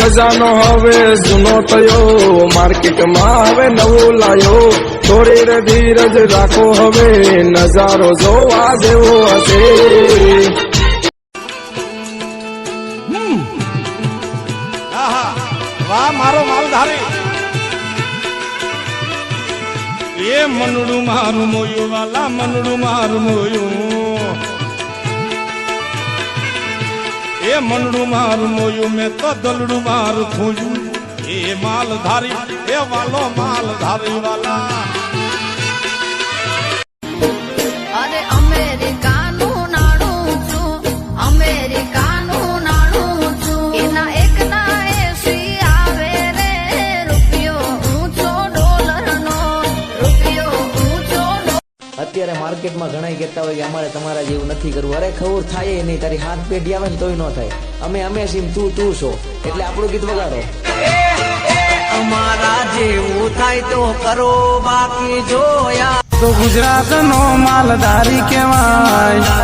ખજાનો હવે જૂનો થયો, માર્કેટમાં હવે નવું લાયો. થોડી રે ધીરજ રાખો હવે, નજારો જોવા જેવો હશે. વાહ મારો માલધારી, એ મનડું મારું મોયું વાલા, મનડું મારું મોયું, એ મનડું મારું મોયું, મેં તો દલડું મારું ખોયું. એ માલધારી, એ વાલો માલધારી વાલા. અરે અમેરિકાનું નાણું છું, અમેરિકાનું નાણું છું, એના એકના 80 આવે રે રૂપિયો ઊંચો ડોલરનો, રૂપિયો ઊંચો. અત્યારે માર્કેટમાં ઘણા કહેતા હોય કે અમારે તમારા જેવું નથી કરવું. અરે ખબર થાય નહીં, તારી હાથ પેઢી આવે ને તોય ન થાય. અમે સીમ તું છો, એટલે આપણું ગીત વગાડો. અમારા જેવું થાય તો કરો, બાકી જોયા તો ગુજરાતનો માલધારી કહેવાય,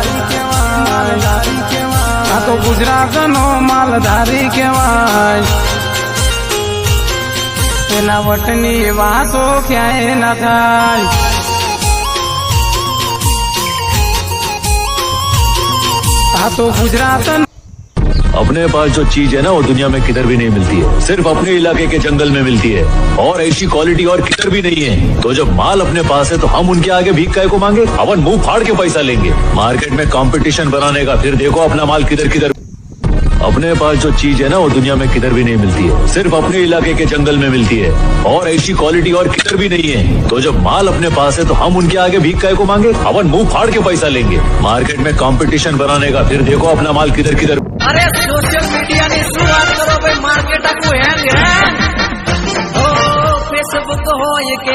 આ તો ગુજરાતનો માલધારી કહેવાય. એના વટની વાતો ક્યાંય ના થાય. આ તો ગુજરાત. अपने पास जो चीज है ना वो दुनिया में किधर भी नहीं मिलती है, सिर्फ अपने इलाके के जंगल में मिलती है, और ऐसी क्वालिटी और किधर भी नहीं है. तो जब माल अपने पास है तो हम उनके आगे भीख काहे को मांगे? अपन मुंह फाड़ के पैसा लेंगे. मार्केट में कंपटीशन बनाने का, फिर देखो अपना माल किधर किधर. अपने पास जो चीज है ना वो दुनिया में किधर भी नहीं मिलती है, सिर्फ अपने इलाके के जंगल में मिलती है, और ऐसी क्वालिटी और किधर भी नहीं है. तो जब माल अपने पास है तो हम उनके आगे भीख काहे को मांगे? अपन मुंह फाड़ के पैसा लेंगे. मार्केट में कंपटीशन बनाने का, फिर देखो अपना माल किधर किधर. અરે સોશિયલ મીડિયાની શું વાત કરો ભાઈ, માર્કેટ આખું હેંગ ફેસબુક હોય કે